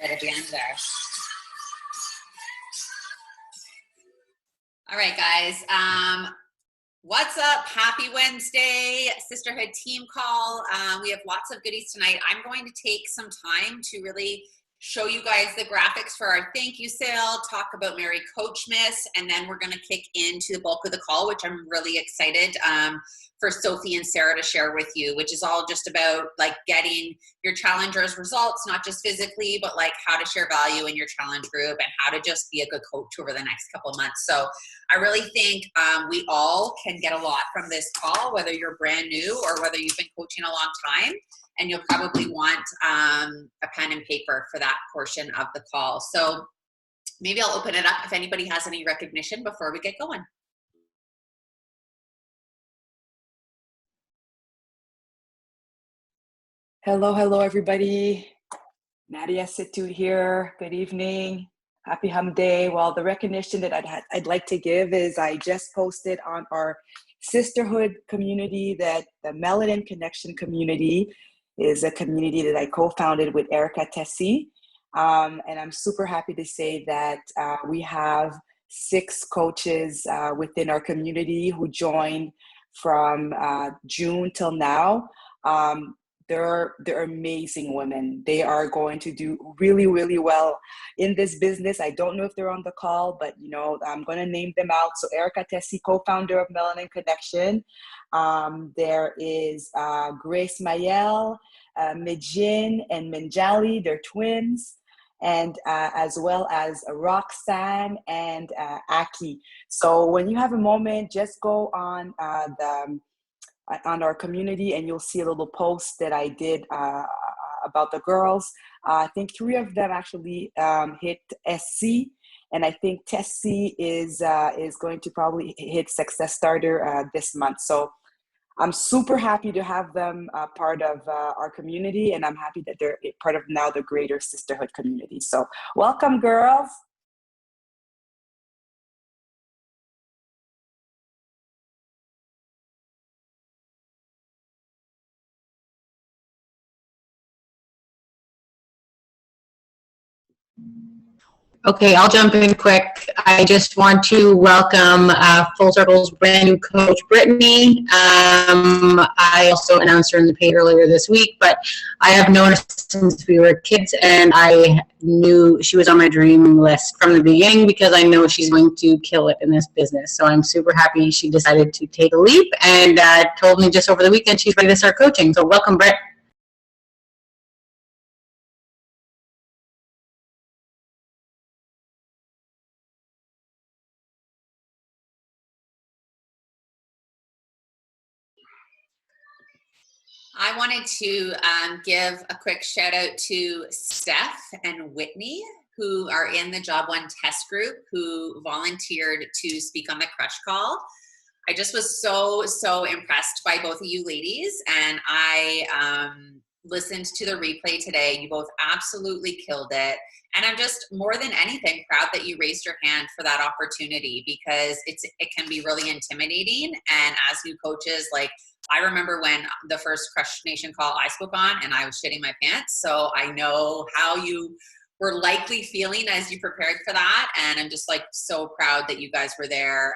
right at the end there. All right, guys. What's up? Happy Wednesday, Sisterhood team call. We have lots of goodies tonight. I'm going to take some time to really show you guys the graphics for our thank you sale, talk about Mary Coachmas, and then we're going to kick into the bulk of the call, which I'm really excited for Sophie and Sarah to share with you, which is all just about like getting your challengers results, not just physically, but like how to share value in your challenge group and how to just be a good coach over the next couple of months. So I really think we all can get a lot from this call, whether you're brand new or whether you've been coaching a long time, and you'll probably want a pen and paper for that portion of the call. So maybe I'll open it up if anybody has any recognition before we get going. Hello, everybody. Nadia Situ here. Good evening. Happy Hum Day. Well, the recognition that I'd like to give is I just posted on our sisterhood community that the Melanin Connection community is a community that I co-founded with Erica Tessie. And I'm super happy to say that we have 6 coaches within our community who joined from June till now. They're amazing women. They are going to do really, really well in this business. I don't know if they're on the call, but you know, I'm going to name them out. So Erica Tessie, co-founder of Melanin Connection. There is Grace Mayel, Mijin and Minjali. They're twins. And as well as Roxanne and Aki. So when you have a moment, just go on on our community and you'll see a little post that I did about the girls. I think 3 of them actually hit SC, and I think Tessie is going to probably hit Success Starter this month. So I'm super happy to have them part of our community, and I'm happy that they're part of now the greater sisterhood community. So welcome, girls. Okay, I'll jump in quick. I just want to welcome Full Circle's brand new coach, Brittany. I also announced her in the page earlier this week, but I have known her since we were kids, and I knew she was on my dream list from the beginning because I know she's going to kill it in this business. So I'm super happy she decided to take a leap and told me just over the weekend she's ready to start coaching. So welcome, Britt. I wanted to give a quick shout out to Steph and Whitney, who are in the Job One test group, who volunteered to speak on the crush call. I just was so impressed by both of you ladies, and I listened to the replay today. You both absolutely killed it. And I'm just more than anything proud that you raised your hand for that opportunity, because it can be really intimidating. And as new coaches, like, I remember when the first Crush Nation call I spoke on and I was shitting my pants. So I know how you were likely feeling as you prepared for that. And I'm just like so proud that you guys were there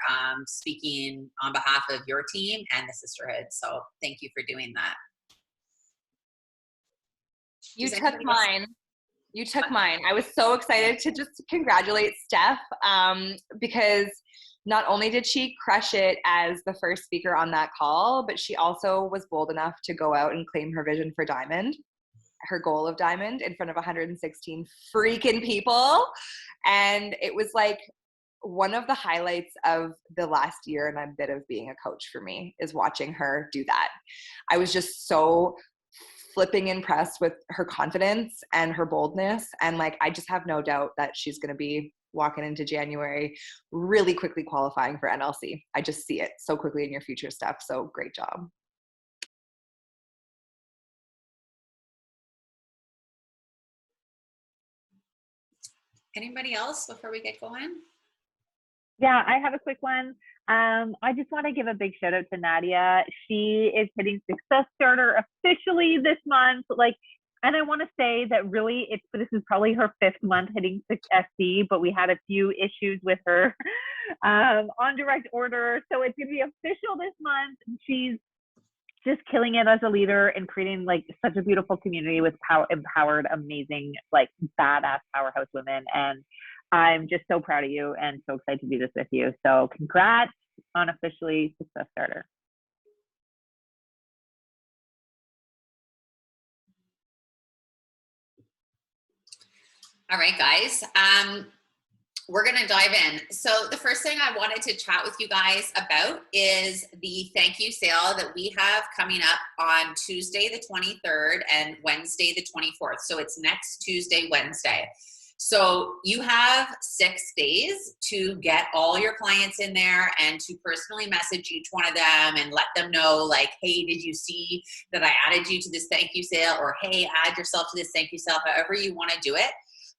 speaking on behalf of your team and the sisterhood. So thank you for doing that. You took mine. You took mine. I was so excited to just congratulate Steph because not only did she crush it as the first speaker on that call, but she also was bold enough to go out and claim her vision for Diamond, her goal of Diamond, in front of 116 freaking people. And it was like one of the highlights of the last year and a bit of being a coach for me is watching her do that. I was just so flipping impressed with her confidence and her boldness. And like, I just have no doubt that she's going to be walking into January really quickly qualifying for NLC. I just see it so quickly in your future stuff. So great job. Anybody else before we get going? Yeah, I have a quick one. I just want to give a big shout out to Nadia. She is hitting Success Starter officially this month. Like, And I want to say that really, this is probably her 5th month hitting 6SC, but we had a few issues with her on direct order. So it's going to be official this month. She's just killing it as a leader and creating like such a beautiful community with empowered, amazing, like badass powerhouse women. And I'm just so proud of you and so excited to do this with you. So congrats on officially Success Starter. All right, guys. We're going to dive in. So the first thing I wanted to chat with you guys about is the thank you sale that we have coming up on Tuesday, the 23rd and Wednesday, the 24th. So it's next Tuesday, Wednesday. So you have 6 days to get all your clients in there and to personally message each one of them and let them know, like, hey, did you see that I added you to this thank you sale? Or hey, add yourself to this thank you sale, however you want to do it.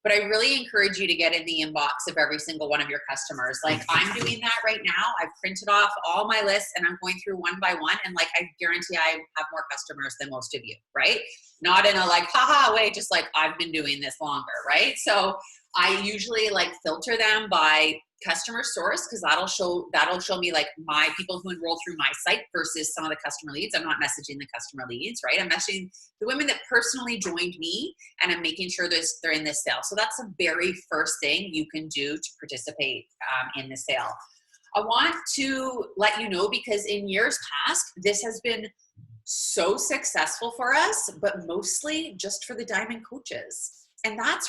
But I really encourage you to get in the inbox of every single one of your customers. Like I'm doing that right now. I've printed off all my lists and I'm going through one by one. And like, I guarantee I have more customers than most of you, right? Not in a like, haha way, just like I've been doing this longer, right? So I usually like filter them by customer source because that'll show me like my people who enroll through my site versus some of the customer leads. I'm not messaging the customer leads, right? I'm messaging the women that personally joined me and I'm making sure they're in this sale. So that's the very first thing you can do to participate in the sale. I want to let you know because in years past, this has been so successful for us, but mostly just for the diamond coaches. And that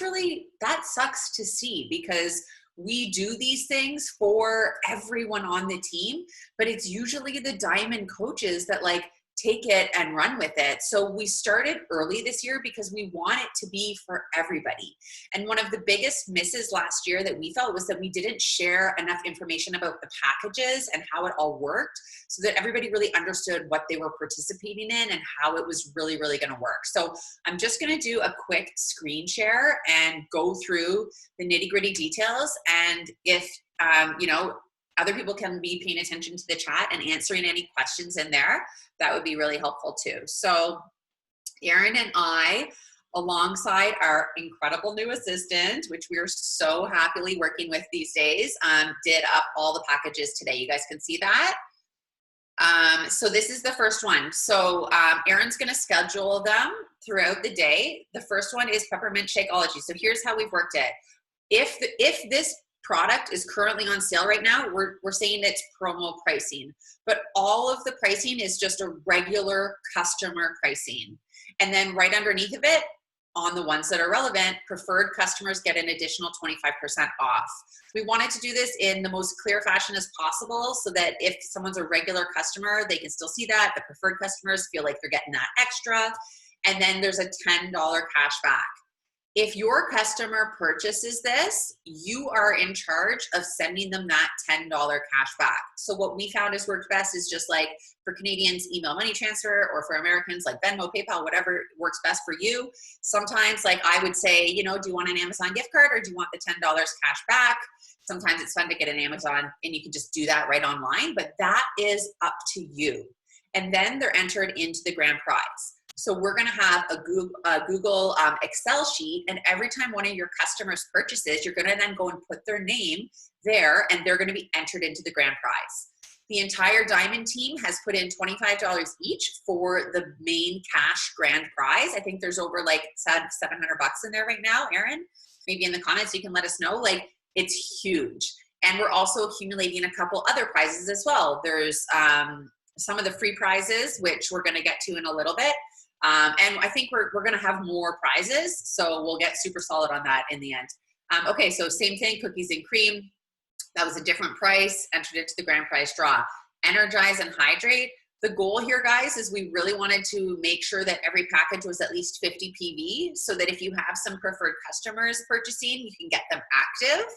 sucks to see because we do these things for everyone on the team, but it's usually the diamond coaches that like take it and run with it. So we started early this year because we want it to be for everybody. And one of the biggest misses last year that we felt was that we didn't share enough information about the packages and how it all worked so that everybody really understood what they were participating in and how it was really, really going to work. So I'm just going to do a quick screen share and go through the nitty-gritty details. And if, other people can be paying attention to the chat and answering any questions in there, that would be really helpful too. So Erin and I, alongside our incredible new assistant, which we are so happily working with these days, did up all the packages today. You guys can see that. So this is the first one. So Erin's going to schedule them throughout the day. The first one is Peppermint Shakeology. So here's how we've worked it. If this product is currently on sale right now, we're saying it's promo pricing, but all of the pricing is just a regular customer pricing. And then right underneath of it, on the ones that are relevant, preferred customers get an additional 25% off. We wanted to do this in the most clear fashion as possible so that if someone's a regular customer, they can still see that. The preferred customers feel like they're getting that extra. And then there's a $10 cash back. If your customer purchases this, you are in charge of sending them that $10 cash back. So what we found has worked best is just like for Canadians, email money transfer, or for Americans, like Venmo, PayPal, whatever works best for you. Sometimes like I would say, do you want an Amazon gift card or do you want the $10 cash back? Sometimes it's fun to get an Amazon and you can just do that right online, but that is up to you. And then they're entered into the grand prize. So we're going to have a Google Excel sheet, and every time one of your customers purchases, you're going to then go and put their name there, and they're going to be entered into the grand prize. The entire Diamond team has put in $25 each for the main cash grand prize. I think there's over like $700 in there right now, Erin. Maybe in the comments you can let us know. Like, it's huge. And we're also accumulating a couple other prizes as well. There's some of the free prizes, which we're going to get to in a little bit. And I think we're going to have more prizes, so we'll get super solid on that in the end. Okay, so same thing, cookies and cream. That was a different price, entered into the grand prize draw. Energize and hydrate. The goal here, guys, is we really wanted to make sure that every package was at least 50 PV, so that if you have some preferred customers purchasing, you can get them active.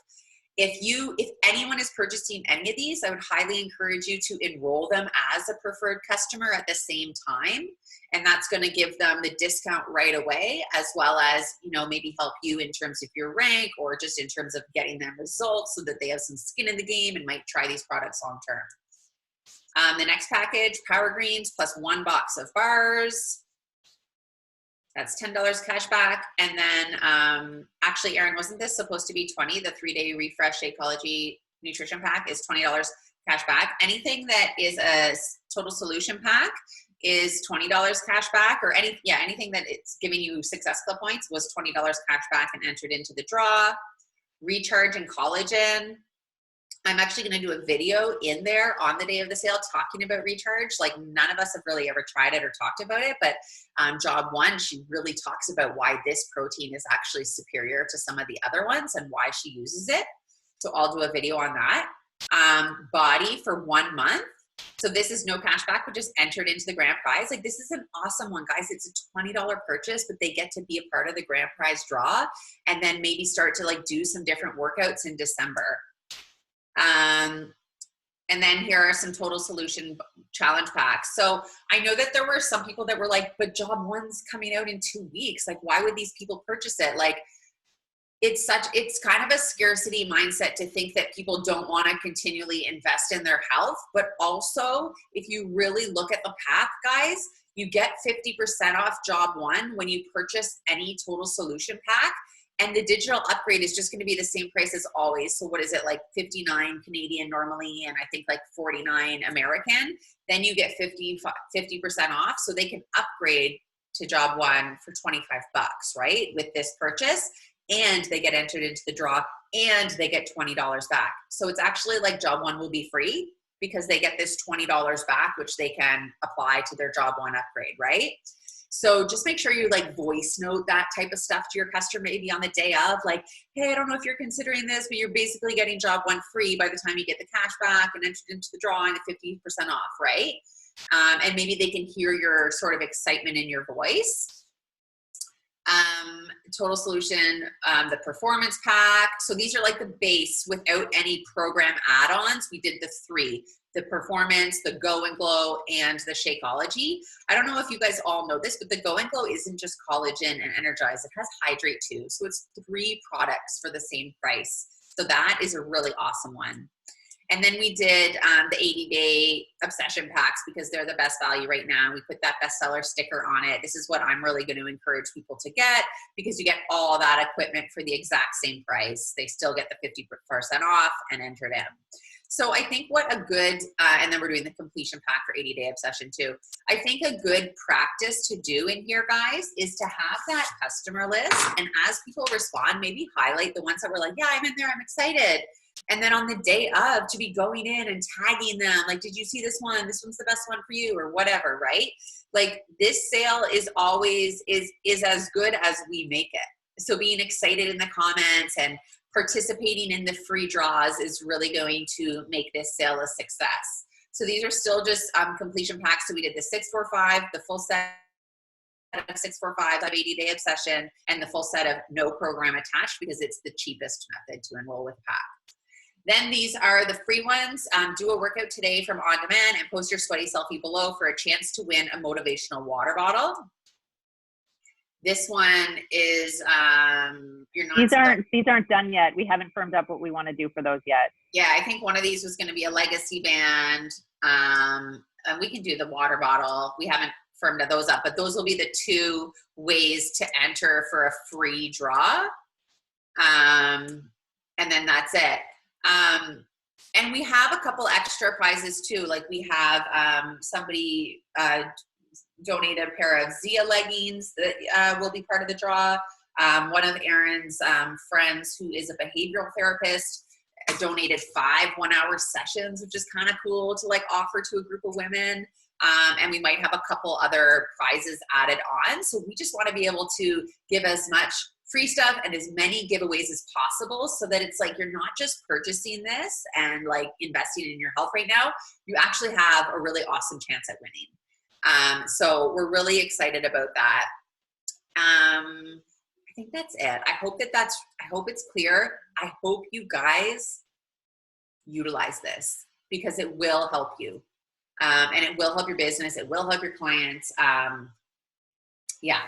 If anyone is purchasing any of these, I would highly encourage you to enroll them as a preferred customer at the same time. And that's going to give them the discount right away, as well as, maybe help you in terms of your rank or just in terms of getting them results so that they have some skin in the game and might try these products long term. The next package, Power Greens plus 1 box of bars. That's $10 cash back. And then actually, Erin, wasn't this supposed to be 20? The 3-day refresh Shakeology nutrition pack is $20 cash back. Anything that is a total solution pack is $20 cash back, or anything that it's giving you Success Club points was $20 cash back and entered into the draw. Recharge and collagen. I'm actually going to do a video in there on the day of the sale talking about Recharge. Like, none of us have really ever tried it or talked about it, but Job 1, she really talks about why this protein is actually superior to some of the other ones and why she uses it. So I'll do a video on that. Body for 1 month. So this is no cash back, but just entered into the grand prize. Like, this is an awesome one, guys. It's a $20 purchase, but they get to be a part of the grand prize draw and then maybe start to like do some different workouts in December. And then here are some total solution challenge packs. So I know that there were some people that were like, but Job 1's coming out in 2 weeks. Like, why would these people purchase it? Like, it's kind of a scarcity mindset to think that people don't want to continually invest in their health. But also, if you really look at the pack, guys, you get 50% off Job 1 when you purchase any total solution pack. And the digital upgrade is just going to be the same price as always. So what is it, like 59 Canadian normally, and I think like 49 American. Then you get 50% off. So they can upgrade to Job 1 for $25, right? With this purchase. And they get entered into the draw and they get $20 back. So it's actually like Job 1 will be free because they get this $20 back, which they can apply to their Job 1 upgrade, right? So just make sure you like voice note that type of stuff to your customer, maybe on the day of, like, hey, I don't know if you're considering this, but you're basically getting Job 1 free by the time you get the cash back and entered into the drawing at 50% off, right? And maybe they can hear your sort of excitement in your voice. Total solution, the performance pack. So these are like the base without any program add-ons. We did the 3. The performance, the Go and Glow, and the Shakeology. I don't know if you guys all know this, but the Go and Glow isn't just collagen and energize. It has hydrate too. So it's 3 products for the same price. So that is a really awesome one. And then we did the 80-day obsession packs because they're the best value right now. We put that bestseller sticker on it. This is what I'm really going to encourage people to get because you get all that equipment for the exact same price. They still get the 50% off and entered in. So I think what a good, and then we're doing the completion pack for 80-day obsession too. I think a good practice to do in here, guys, is to have that customer list. And as people respond, maybe highlight the ones that were like, yeah, I'm in there, I'm excited. And then on the day of, to be going in and tagging them, like, did you see this one? This one's the best one for you, or whatever, right? Like, this sale is always, is as good as we make it. So being excited in the comments and participating in the free draws is really going to make this sale a success. So these are still just completion packs. So we did the 645, the full set of 645 of 80-day obsession, and the full set of no program attached because it's the cheapest method to enroll with pack. Then these are the free ones. Do a workout today from On Demand and post your sweaty selfie below for a chance to win a motivational water bottle. This one is you're not. These aren't done yet. We haven't firmed up what we want to do for those yet. Yeah, I think one of these was going to be a legacy band. And we can do the water bottle. We haven't firmed those up, but those will be the 2 ways to enter for a free draw. And then that's it. And we have a couple extra prizes too. Like we have somebody donate a pair of Zia leggings that will be part of the draw. One of Erin's friends who is a behavioral therapist donated 5 one-hour sessions, which is kind of cool to like offer to a group of women. And we might have a couple other prizes added on. So we just want to be able to give as much free stuff and as many giveaways as possible so that it's like you're not just purchasing this and like investing in your health right now. You actually have a really awesome chance at winning. So we're really excited about that. I think that's it. I hope it's clear. I hope you guys utilize this because it will help you. And it will help your business. It will help your clients. Yeah.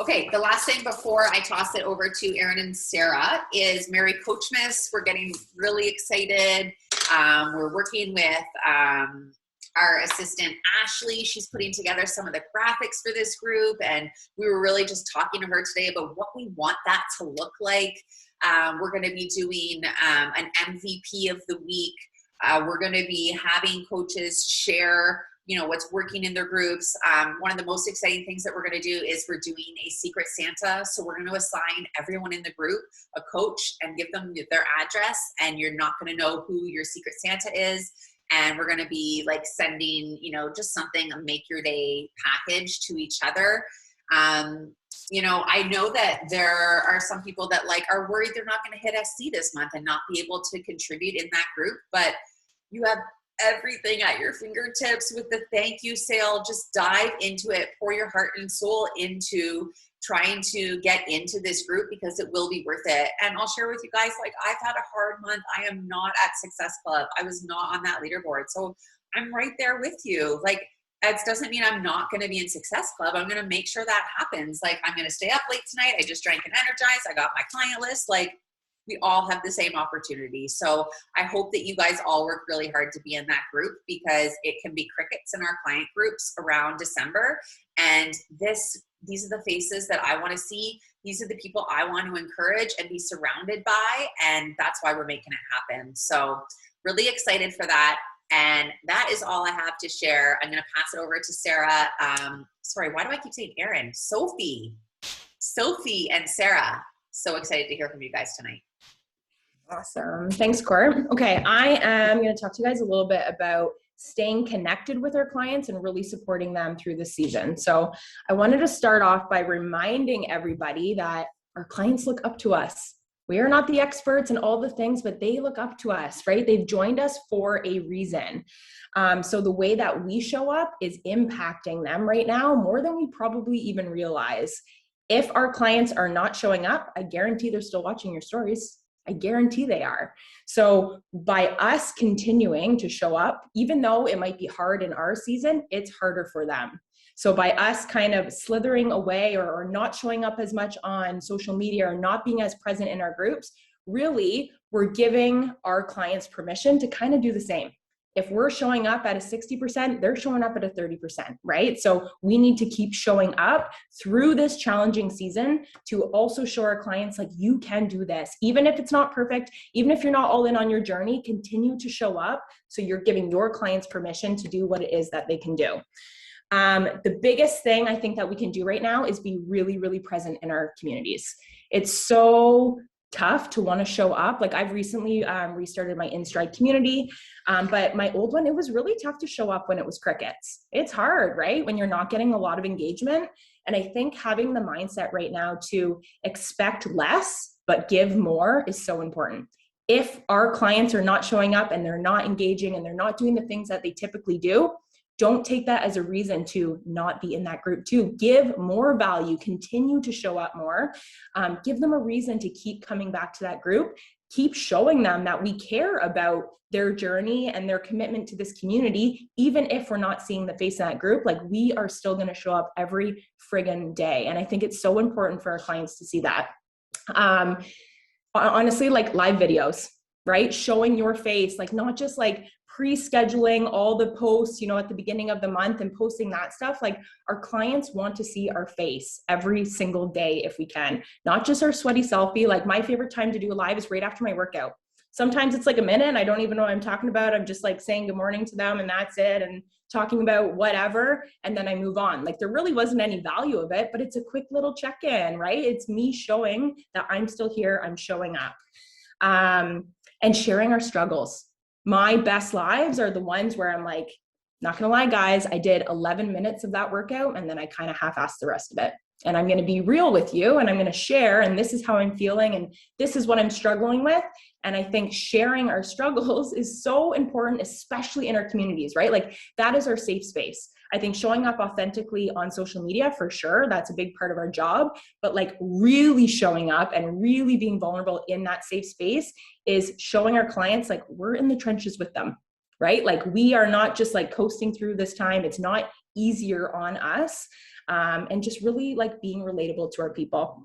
Okay. The last thing before I toss it over to Erin and Sarah is Mary Coachmas. We're getting really excited. We're working with our assistant Ashley. She's putting together some of the graphics for this group, and we were really just talking to her today about what we want that to look like. We're going to be doing an MVP of the week. We're going to be having coaches share, you know, what's working in their groups. One of the most exciting things that we're going to do is we're doing a secret Santa. So we're going to assign everyone in the group a coach and give them their address, and you're not going to know who your secret Santa is. And we're going to be like sending, you know, just something, a make your day package to each other. You know, I know that there are some people that like are worried they're not going to hit SC this month and not be able to contribute in that group, but you have everything at your fingertips with the thank you sale. Just dive into it, pour your heart and soul into trying to get into this group, because it will be worth it. And I'll share with you guys, like, I've had a hard month. I am not at Success Club. I was not on that leaderboard. So I'm right there with you. Like, that doesn't mean I'm not going to be in Success Club. I'm going to make sure that happens. Like, I'm going to stay up late tonight. I just drank an Energize. I got my client list. Like, we all have the same opportunity. So I hope that you guys all work really hard to be in that group, because it can be crickets in our client groups around December. And these are the faces that I want to see. These are the people I want to encourage and be surrounded by. And that's why we're making it happen. So really excited for that. And that is all I have to share. I'm going to pass it over to Sarah. Sorry, why do I keep saying Erin? Sophie and Sarah. So excited to hear from you guys tonight. Awesome. Thanks, Court. Okay, I am going to talk to you guys a little bit about staying connected with our clients and really supporting them through the season. So I wanted to start off by reminding everybody that our clients look up to us. We are not the experts in all the things, but they look up to us, right? They've joined us for a reason. So the way that we show up is impacting them right now more than we probably even realize. If our clients are not showing up, I guarantee they're still watching your stories. I guarantee they are. So by us continuing to show up, even though it might be hard in our season, it's harder for them. So by us kind of slithering away or not showing up as much on social media or not being as present in our groups, really, we're giving our clients permission to kind of do the same. If we're showing up at a 60%, they're showing up at a 30%, right? So we need to keep showing up through this challenging season to also show our clients, like, you can do this. Even if it's not perfect, even if you're not all in on your journey, continue to show up. So you're giving your clients permission to do what it is that they can do. The biggest thing I think that we can do right now is be really, really present in our communities. It's so tough to want to show up. Like, I've recently restarted my InStride community, but my old one, it was really tough to show up when it was crickets. It's hard, right? When you're not getting a lot of engagement. And I think having the mindset right now to expect less, but give more is so important. If our clients are not showing up and they're not engaging and they're not doing the things that they typically do, don't take that as a reason to not be in that group too. Give more value, continue to show up more, give them a reason to keep coming back to that group, keep showing them that we care about their journey and their commitment to this community. Even if we're not seeing the face of that group, like, we are still going to show up every friggin' day. And I think it's so important for our clients to see that. Honestly, like, live videos, right? Showing your face, like, not just like pre-scheduling all the posts, you know, at the beginning of the month and posting that stuff. Like, our clients want to see our face every single day if we can, not just our sweaty selfie. Like, my favorite time to do a live is right after my workout. Sometimes it's like a minute and I don't even know what I'm talking about. I'm just like saying good morning to them and that's it, and talking about whatever, and then I move on. Like, there really wasn't any value of it, but it's a quick little check-in, right? It's me showing that I'm still here, I'm showing up, and sharing our struggles. My best lives are the ones where I'm like, not gonna lie, guys, I did 11 minutes of that workout and then I kind of half-assed the rest of it. And I'm gonna be real with you and I'm gonna share, and this is how I'm feeling and this is what I'm struggling with. And I think sharing our struggles is so important, especially in our communities, right? Like, that is our safe space. I think showing up authentically on social media, for sure, that's a big part of our job, but like, really showing up and really being vulnerable in that safe space is showing our clients, like, we're in the trenches with them, right? Like, we are not just like coasting through this time. It's not easier on us. And just really like being relatable to our people,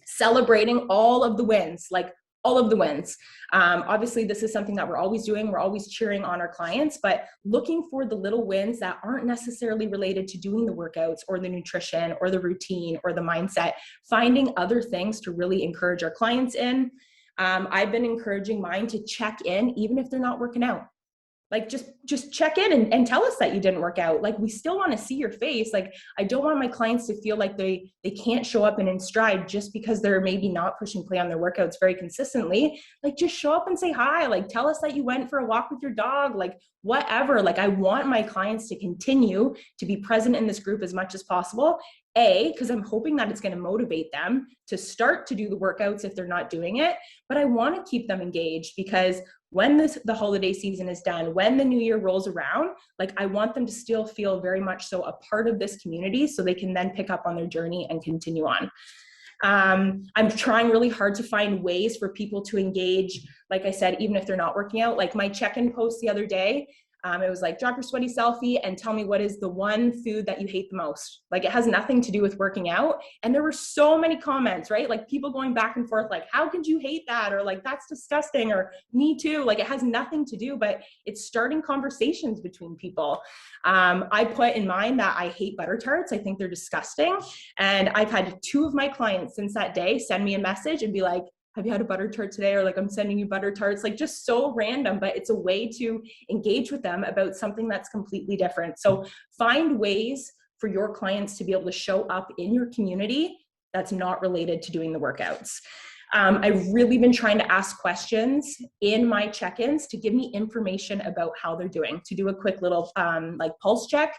celebrating all of the wins. Like, all of the wins. Obviously, this is something that we're always doing. We're always cheering on our clients, but looking for the little wins that aren't necessarily related to doing the workouts or the nutrition or the routine or the mindset, finding other things to really encourage our clients in. I've been encouraging mine to check in, even if they're not working out. Like just check in and tell us that you didn't work out. Like, we still want to see your face. Like, I don't want my clients to feel like they can't show up and in stride just because they're maybe not pushing play on their workouts very consistently. Like, just show up and say hi. Like, tell us that you went for a walk with your dog, like whatever. Like, I want my clients to continue to be present in this group as much as possible. Because I'm hoping that it's going to motivate them to start to do the workouts if they're not doing it. But I want to keep them engaged, because when the holiday season is done, when the new year rolls around, like, I want them to still feel very much so a part of this community, so they can then pick up on their journey and continue on. I'm trying really hard to find ways for people to engage, like I said, even if they're not working out. Like, my check-in post the other day, it was like, drop your sweaty selfie and tell me what is the one food that you hate the most. Like, it has nothing to do with working out. And there were so many comments, right? Like, people going back and forth, like, how could you hate that? Or like, that's disgusting, or me too. Like, it has nothing to do, but it's starting conversations between people. I put in mind that I hate butter tarts. I think they're disgusting. And I've had 2 of my clients since that day send me a message and be like, have you had a butter tart today? Or like, I'm sending you butter tarts. Like, just so random, but it's a way to engage with them about something that's completely different. So find ways for your clients to be able to show up in your community that's not related to doing the workouts. I've really been trying to ask questions in my check-ins to give me information about how they're doing, to do a quick little like pulse check.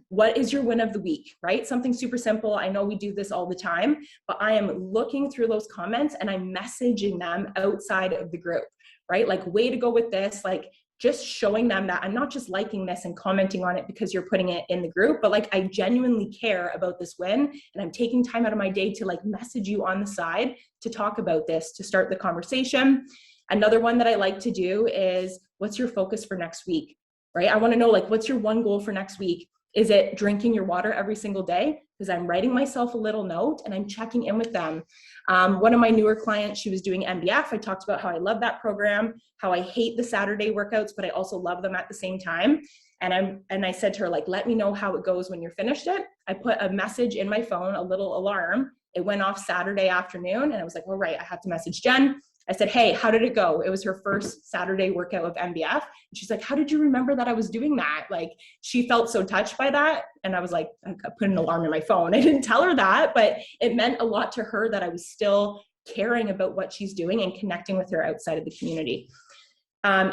What is your win of the week, right? Something super simple. I know we do this all the time, but I am looking through those comments and I'm messaging them outside of the group, right? Like, way to go with this. Like, just showing them that I'm not just liking this and commenting on it because you're putting it in the group, but like, I genuinely care about this win, and I'm taking time out of my day to like message you on the side to talk about this, to start the conversation. Another one that I like to do is, what's your focus for next week, right? I want to know, like, what's your one goal for next week? Is it drinking your water every single day? Because I'm writing myself a little note and I'm checking in with them. One of my newer clients, she was doing MBF. I talked about how I love that program, how I hate the Saturday workouts, but I also love them at the same time. And I said to her, like, let me know how it goes when you're finished it. I put a message in my phone, a little alarm. It went off Saturday afternoon, and I was like, all right, I have to message Jen. I said, hey, how did it go? It was her first Saturday workout of MBF. And she's like, how did you remember that I was doing that? Like, she felt so touched by that. And I was like, I put an alarm in my phone. I didn't tell her that, but it meant a lot to her that I was still caring about what she's doing and connecting with her outside of the community.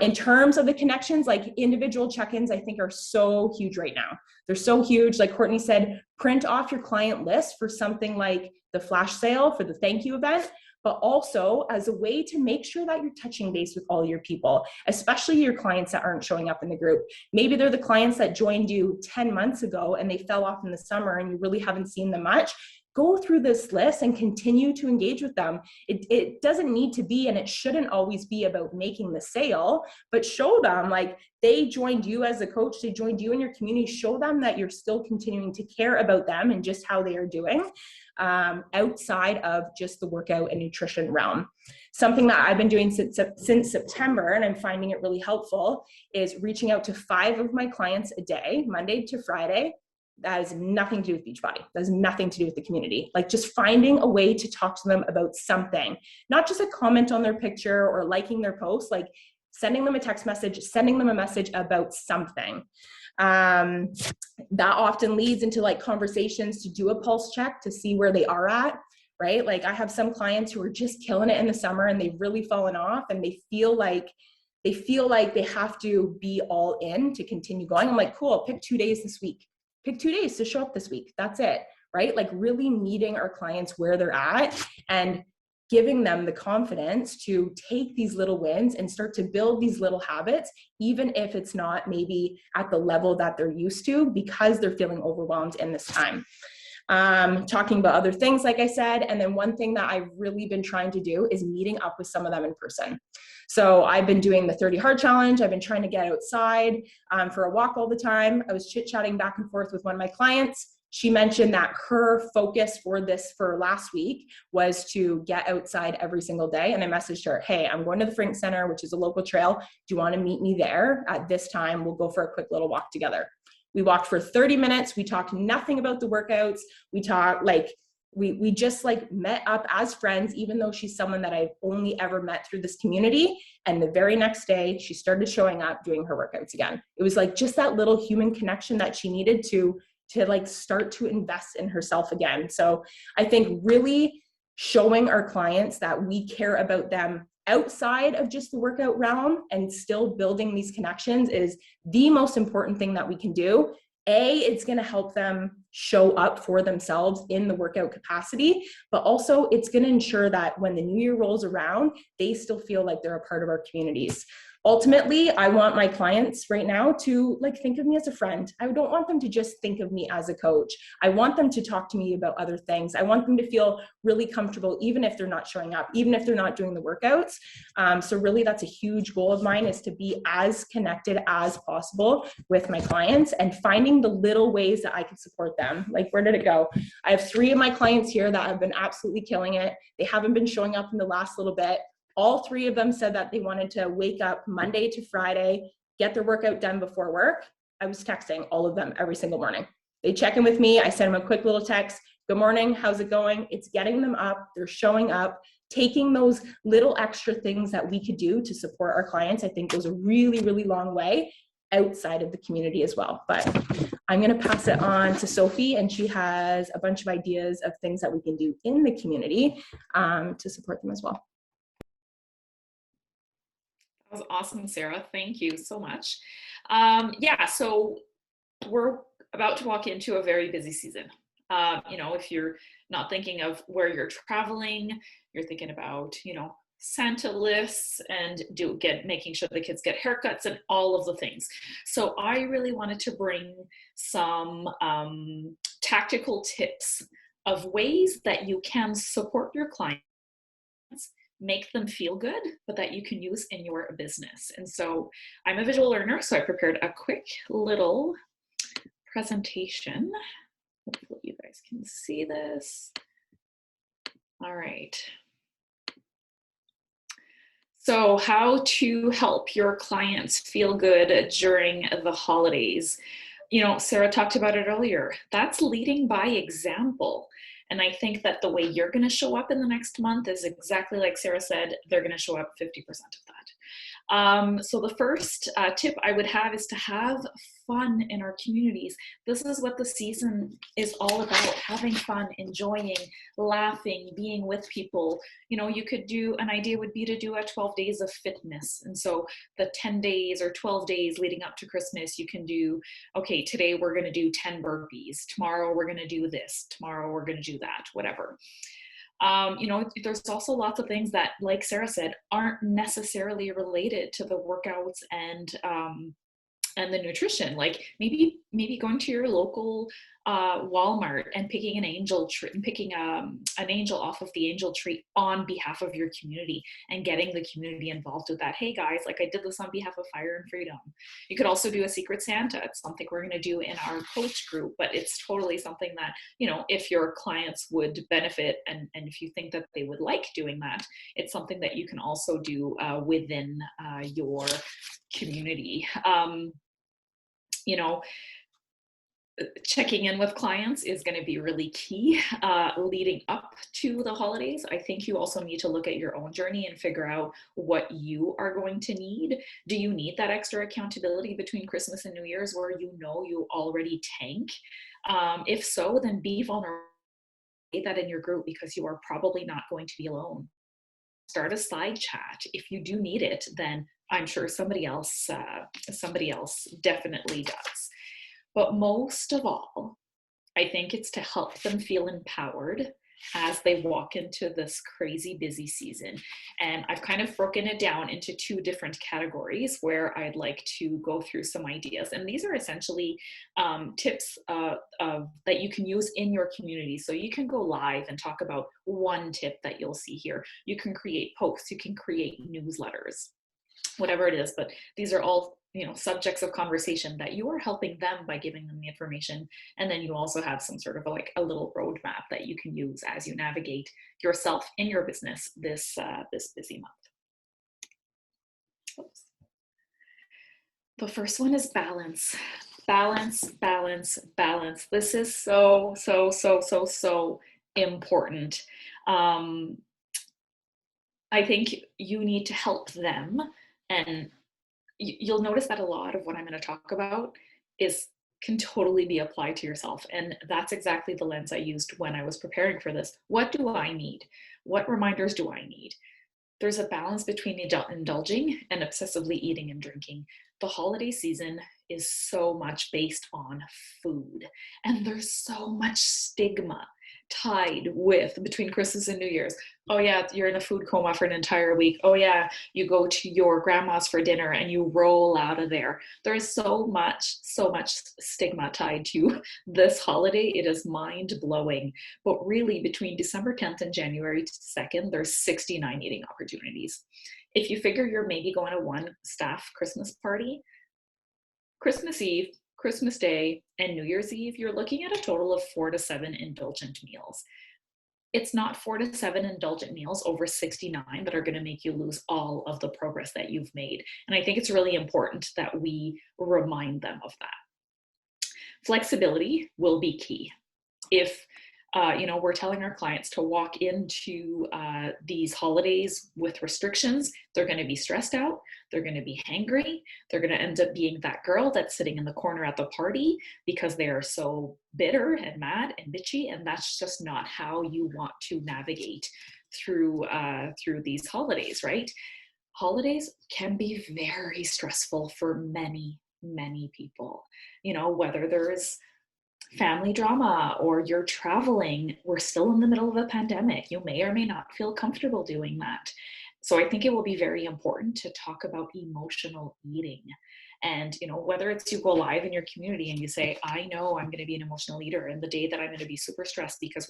In terms of the connections, like, individual check-ins, I think are so huge right now. They're so huge. Like Courtney said, print off your client list for something like the flash sale for the thank you event, but also as a way to make sure that you're touching base with all your people, especially your clients that aren't showing up in the group. Maybe they're the clients that joined you 10 months ago and they fell off in the summer and you really haven't seen them much. Go through this list and continue to engage with them. It doesn't need to be, and it shouldn't always be about making the sale, but show them, like, they joined you as a coach, they joined you in your community. Show them that you're still continuing to care about them and just how they are doing outside of just the workout and nutrition realm. Something that I've been doing since September, and I'm finding it really helpful, is reaching out to 5 of my clients a day, Monday to Friday. That has nothing to do with Beachbody. That has nothing to do with the community. Like, just finding a way to talk to them about something, not just a comment on their picture or liking their post, like sending them a text message, sending them a message about something. That often leads into like conversations to do a pulse check to see where they are at, right? Like, I have some clients who are just killing it in the summer and they've really fallen off and they feel like they have to be all in to continue going. I'm like, cool, pick 2 days this week. Pick 2 days to show up this week. That's it, right? Like, really meeting our clients where they're at and giving them the confidence to take these little wins and start to build these little habits, even if it's not maybe at the level that they're used to, because they're feeling overwhelmed in this time. Talking about other things, like I said. And then one thing that I've really been trying to do is meeting up with some of them in person. So I've been doing the 30 hard challenge. I've been trying to get outside for a walk all the time. I was chit-chatting back and forth with one of my clients. she mentioned that her focus for last week was to get outside every single day. And I messaged her, hey, I'm going to the Frink Center, which is a local trail. Do you want to meet me there at this time? We'll go for a quick little walk together. We walked for 30 minutes. We talked nothing about the workouts. We talked we just met up as friends, even though she's someone that I've only ever met through this community. And the very next day, she started showing up doing her workouts again. It was just that little human connection that she needed to start to invest in herself again. So I think really showing our clients that we care about them outside of just the workout realm and still building these connections is the most important thing that we can do. It's going to help them show up for themselves in the workout capacity, but also it's going to ensure that when the new year rolls around, they still feel like they're a part of our communities. Ultimately, I want my clients right now to think of me as a friend. I don't want them to just think of me as a coach. I want them to talk to me about other things. I want them to feel really comfortable, even if they're not showing up, even if they're not doing the workouts. So really that's a huge goal of mine, is to be as connected as possible with my clients and finding the little ways that I can support them. Where did it go? I have 3 of my clients here that have been absolutely killing it. They haven't been showing up in the last little bit. All 3 of them said that they wanted to wake up Monday to Friday, get their workout done before work. I was texting all of them every single morning. They check in with me. I send them a quick little text. Good morning. How's it going? It's getting them up. They're showing up, taking those little extra things that we could do to support our clients. I think goes a really, really long way outside of the community as well. But I'm going to pass it on to Sophie, and she has a bunch of ideas of things that we can do in the community to support them as well. That was awesome, Sarah. Thank you so much. So we're about to walk into a very busy season. If you're not thinking of where you're traveling, you're thinking about, Santa lists and making sure the kids get haircuts and all of the things. So I really wanted to bring some tactical tips of ways that you can support your clients, make them feel good, but that you can use in your business. And so I'm a visual learner, so I prepared a quick little presentation. Hopefully you guys can see this. All right. So how to help your clients feel good during the holidays. Sarah talked about it earlier. That's leading by example. And I think that the way you're going to show up in the next month is exactly like Sarah said, they're going to show up 50% of that. So the first tip I would have is to have fun in our communities. This is what the season is all about: having fun, enjoying, laughing, being with people. An idea would be to do a 12 days of fitness. And so the 10 days or 12 days leading up to Christmas, you can do, okay, today we're going to do 10 burpees. Tomorrow we're going to do this. Tomorrow we're going to do that, whatever. There's also lots of things that, like Sarah said, aren't necessarily related to the workouts and the nutrition. Like maybe going to your local Walmart and picking an angel tree, picking an angel off of the angel tree on behalf of your community and getting the community involved with that. Hey guys, I did this on behalf of Fire and Freedom. You could also do a Secret Santa. It's something we're going to do in our coach group, but it's totally something that, if your clients would benefit and if you think that they would like doing that, it's something that you can also do within your community. Checking in with clients is going to be really key leading up to the holidays. I think you also need to look at your own journey and figure out what you are going to need. Do you need that extra accountability between Christmas and New Year's where you already tank? If so, then be vulnerable. Say that in your group, because you are probably not going to be alone. Start a side chat. If you do need it, then I'm sure somebody else definitely does. But most of all, I think it's to help them feel empowered as they walk into this crazy busy season. And I've kind of broken it down into 2 different categories where I'd like to go through some ideas. And these are essentially tips that you can use in your community. So you can go live and talk about one tip that you'll see here. You can create posts, you can create newsletters, whatever it is, but these are all subjects of conversation that you are helping them by giving them the information. And then you also have some sort of like a little roadmap that you can use as you navigate yourself in your business this busy month. Oops. The first one is balance. Balance, balance, balance. This is so important. I think you need to help them, and you'll notice that a lot of what I'm going to talk about can totally be applied to yourself. And that's exactly the lens I used when I was preparing for this. What do I need? What reminders do I need? There's a balance between indulging and obsessively eating and drinking. The holiday season is so much based on food, and there's so much stigma tied between Christmas and New Year's. Oh yeah, you're in a food coma for an entire week. Oh yeah, you go to your grandma's for dinner and you roll out of there. There is so much stigma tied to this holiday. It is mind blowing. But really, between December 10th and January 2nd, there's 69 eating opportunities. If you figure you're maybe going to one staff Christmas party, Christmas Eve, Christmas Day, and New Year's Eve, you're looking at a total of 4 to 7 indulgent meals. It's not 4 to 7 indulgent meals over 69 that are going to make you lose all of the progress that you've made. And I think it's really important that we remind them of that. Flexibility will be key. If we're telling our clients to walk into these holidays with restrictions, they're going to be stressed out, they're going to be hangry, they're going to end up being that girl that's sitting in the corner at the party because they are so bitter and mad and bitchy, and that's just not how you want to navigate through these holidays, right? Holidays can be very stressful for many people, whether there's family drama or you're traveling. We're still in the middle of a pandemic. You may or may not feel comfortable doing that. So I think it will be very important to talk about emotional eating. And whether it's you go live in your community and you say, I know I'm going to be an emotional eater, and the day that I'm going to be super stressed because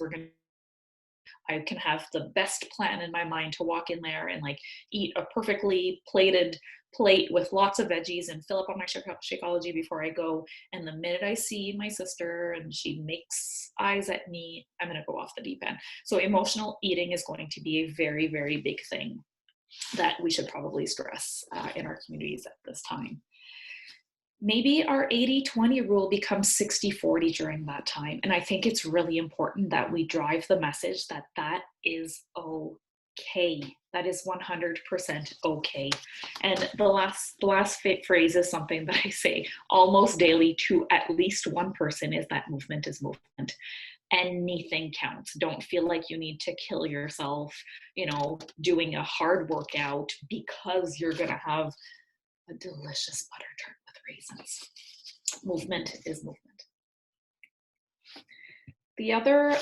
I can have the best plan in my mind to walk in there and like eat a perfectly plated plate with lots of veggies and fill up on my Shakeology before I go. And the minute I see my sister and she makes eyes at me, I'm going to go off the deep end. So emotional eating is going to be a very, very big thing that we should probably stress in our communities at this time. Maybe our 80-20 rule becomes 60-40 during that time. And I think it's really important that we drive the message that that is okay. That is 100% okay. And the last phrase is something that I say almost daily to at least one person, is that movement is movement. Anything counts. Don't feel like you need to kill yourself, doing a hard workout because you're going to have a delicious butter tart with raisins. Movement is movement. The other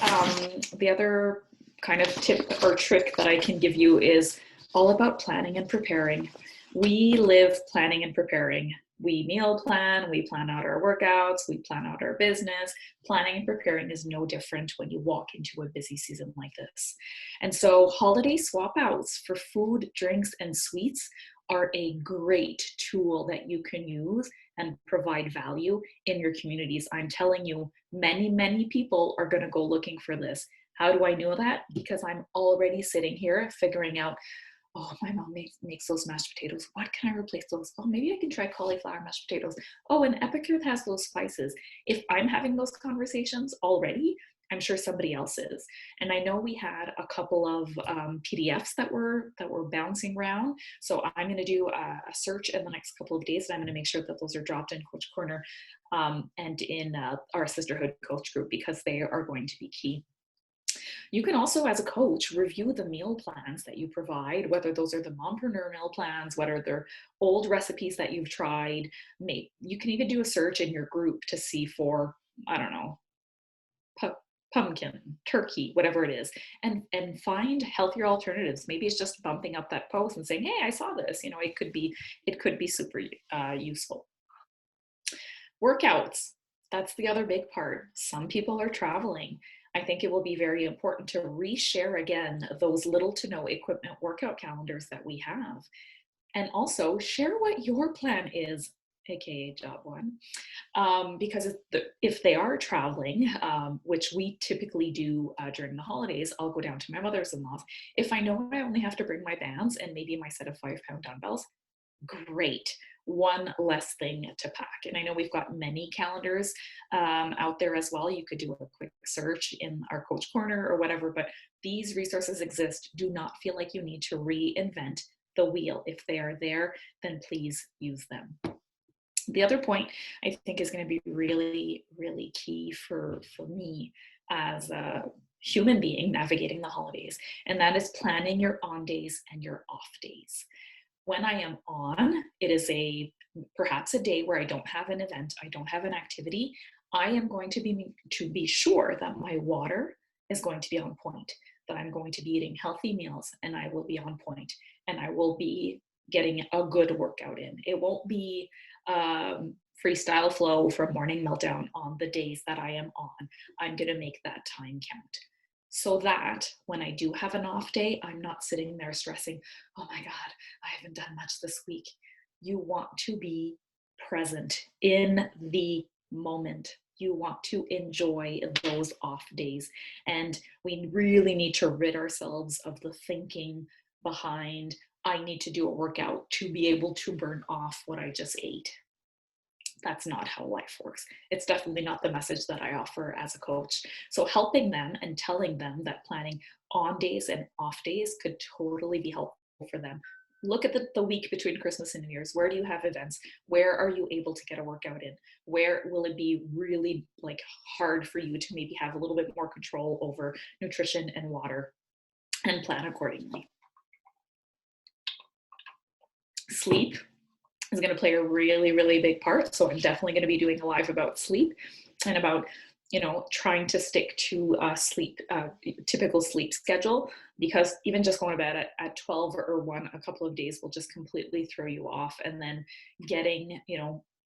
kind of tip or trick that I can give you is all about planning and preparing. We live planning and preparing. We meal plan, we plan out our workouts, we plan out our business. Planning and preparing is no different when you walk into a busy season like this. And so holiday swap outs for food, drinks, and sweets are a great tool that you can use and provide value in your communities. I'm telling you, many people are going to go looking for this. How do I know that? Because I'm already sitting here figuring out, oh, my mom makes those mashed potatoes. What can I replace those? Oh, maybe I can try cauliflower mashed potatoes. Oh, and Epicure has those spices. If I'm having those conversations already, I'm sure somebody else is. And I know we had a couple of PDFs that were bouncing around. So I'm going to do a search in the next couple of days, and I'm going to make sure that those are dropped in Coach Corner and in our Sisterhood Coach group, because they are going to be key. You can also, as a coach, review the meal plans that you provide, whether those are the mompreneur meal plans, whether they're old recipes that you've tried. You can even do a search in your group to see for, I don't know, pumpkin, turkey, whatever it is, and find healthier alternatives. Maybe it's just bumping up that post and saying, hey, I saw this. It could be super useful. Workouts, that's the other big part. Some people are traveling. I think it will be very important to reshare again those little to no equipment workout calendars that we have. And also share what your plan is aka job one, because if they are traveling, which we typically do during the holidays, I'll go down to my mother's-in-law's. If I know I only have to bring my bands and maybe my set of 5-pound dumbbells, great. One less thing to pack. And I know we've got many calendars out there as well. You could do a quick search in our coach corner or whatever, but these resources exist. Do not feel like you need to reinvent the wheel. If they are there, then please use them. The other point I think is going to be really, really key for me as a human being navigating the holidays, and that is planning your on days and your off days. When I am on, it is perhaps a day where I don't have an event, I don't have an activity. I am going to be sure that my water is going to be on point, that I'm going to be eating healthy meals, and I will be on point, and I will be getting a good workout in. It won't be freestyle flow from morning meltdown on the days that I am on. I'm going to make that time count, so that when I do have an off day, I'm not sitting there stressing, oh my God, I haven't done much this week. You want to be present in the moment. You want to enjoy those off days. And we really need to rid ourselves of the thinking behind, I need to do a workout to be able to burn off what I just ate. That's not how life works. It's definitely not the message that I offer as a coach. So helping them and telling them that planning on days and off days could totally be helpful for them. Look at the week between Christmas and New Year's. Where do you have events? Where are you able to get a workout in? Where will it be really hard for you to maybe have a little bit more control over nutrition and water, and plan accordingly? Sleep is going to play a really, really big part. So I'm definitely going to be doing a live about sleep and about, trying to stick to typical sleep schedule, because even just going to bed at 12 or 1 a couple of days will just completely throw you off. And then getting,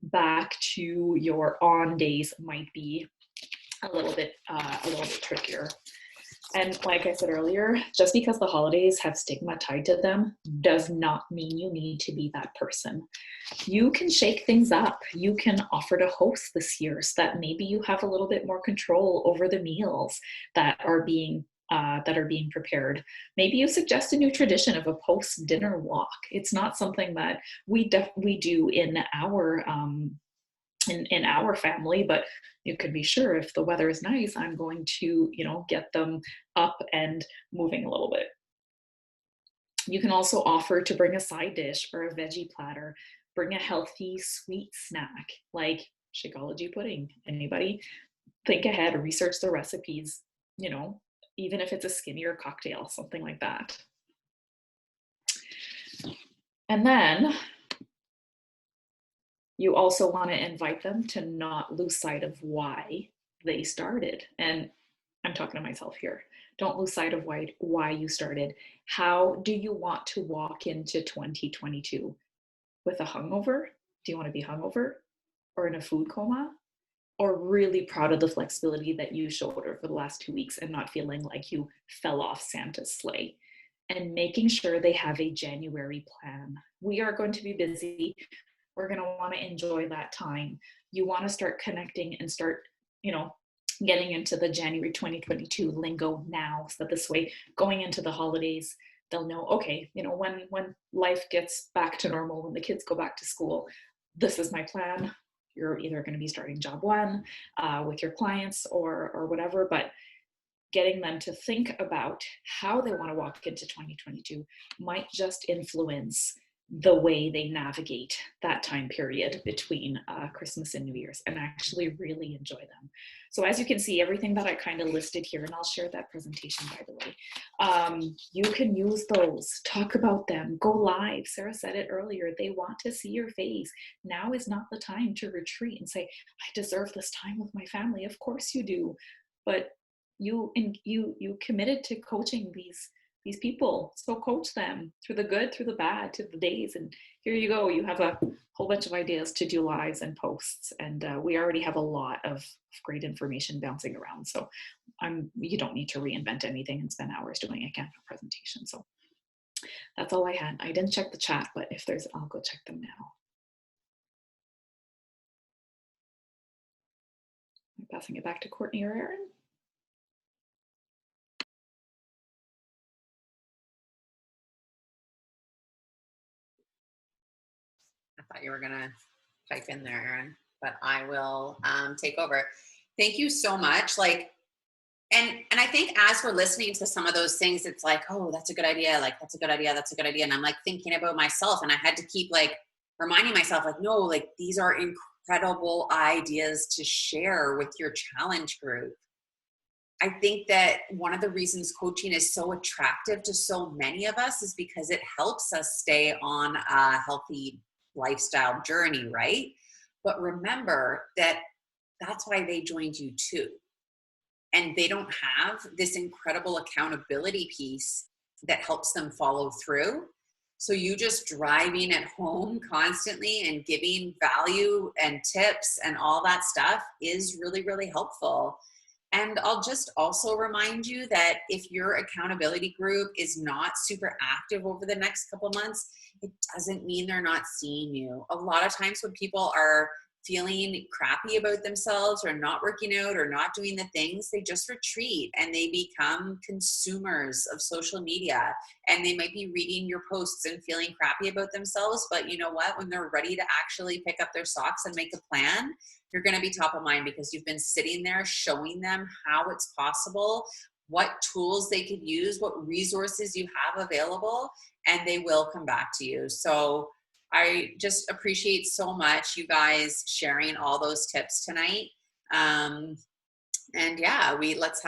back to your on days might be a little bit trickier. And like I said earlier, just because the holidays have stigma tied to them does not mean you need to be that person. You can shake things up. You can offer to host this year so that maybe you have a little bit more control over the meals that are being prepared. Maybe you suggest a new tradition of a post-dinner walk. It's not something that we do in our in our family, but you can be sure if the weather is nice, I'm going to, get them up and moving a little bit. You can also offer to bring a side dish or a veggie platter, bring a healthy sweet snack like Shakeology pudding. Anybody? Think ahead, research the recipes, even if it's a skinnier cocktail, something like that. And then you also want to invite them to not lose sight of why they started. And I'm talking to myself here. Don't lose sight of why you started. How do you want to walk into 2022? With a hungover? Do you want to be hungover? Or in a food coma? Or really proud of the flexibility that you showed over the last 2 weeks and not feeling like you fell off Santa's sleigh? And making sure they have a January plan. We are going to be busy. We're going to want to enjoy that time. You want to start connecting and start, getting into the January 2022 lingo now, so that this way, going into the holidays, they'll know, okay, when life gets back to normal, when the kids go back to school, this is my plan. You're either going to be starting job one with your clients or whatever, but getting them to think about how they want to walk into 2022 might just influence the way they navigate that time period between Christmas and New Year's, and actually really enjoy them. So as you can see, everything that I kind of listed here, and I'll share that presentation, by the way, you can use those, talk about them, go live. Sarah said it earlier, they want to see your face. Now is not the time to retreat and say, I deserve this time with my family. Of course you do, but you committed to coaching these people, so coach them through the good, through the bad, to the days, and here you go. You have a whole bunch of ideas to do lives and posts, and we already have a lot of great information bouncing around. So you don't need to reinvent anything and spend hours doing a Canva presentation. So that's all I had. I didn't check the chat, but if there's, I'll go check them now. Passing it back to Courtney or Erin. I thought you were gonna type in there, Erin, but I will take over. Thank you so much. Like, and I think as we're listening to some of those things, it's like, oh, that's a good idea. Like, that's a good idea. That's a good idea. And I'm like thinking about myself, and I had to keep like reminding myself, like, no, like these are incredible ideas to share with your challenge group. I think that one of the reasons coaching is so attractive to so many of us is because it helps us stay on a healthy lifestyle journey, right? But remember that that's why they joined you too. And they don't have this incredible accountability piece that helps them follow through. So you just driving at home constantly and giving value and tips and all that stuff is really, really helpful. And I'll just also remind you that if your accountability group is not super active over the next couple months, it doesn't mean they're not seeing you. A lot of times when people are feeling crappy about themselves or not working out or not doing the things, they just retreat and they become consumers of social media, and they might be reading your posts and feeling crappy about themselves. But you know what? When they're ready to actually pick up their socks and make a plan, you're going to be top of mind because you've been sitting there showing them how it's possible, what tools they could use, what resources you have available, and they will come back to you. So I just appreciate so much you guys sharing all those tips tonight. And yeah, let's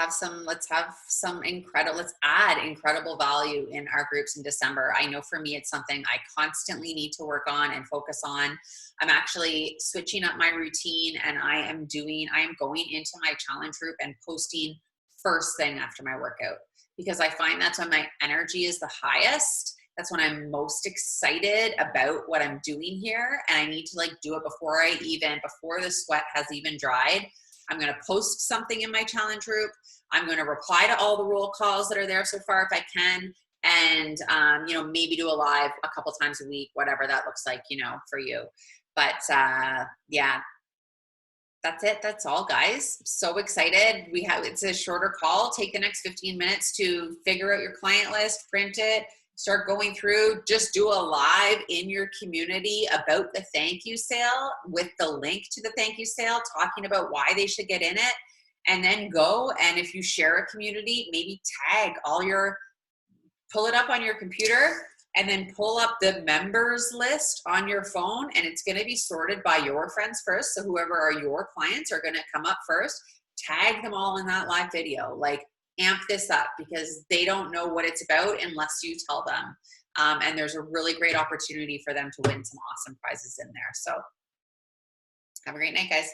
add incredible value in our groups in December. I know for me, it's something I constantly need to work on and focus on. I'm actually switching up my routine, and I am going into my challenge group and posting first thing after my workout, because I find that's when my energy is the highest. That's when I'm most excited about what I'm doing here. And I need to like do it before the sweat has even dried. I'm going to post something in my challenge group. I'm going to reply to all the roll calls that are there so far if I can. And, maybe do a live a couple times a week, whatever that looks like, for you. But yeah, that's it. That's all, guys. So excited. It's a shorter call. Take the next 15 minutes to figure out your client list, print it, start going through, just do a live in your community about the thank you sale with the link to the thank you sale, talking about why they should get in it, and then go. And if you share a community, maybe pull it up on your computer and then pull up the members list on your phone, and it's going to be sorted by your friends first. So whoever are your clients are going to come up first. Tag them all in that live video. Like, amp this up, because they don't know what it's about unless you tell them. And there's a really great opportunity for them to win some awesome prizes in there. So have a great night, guys.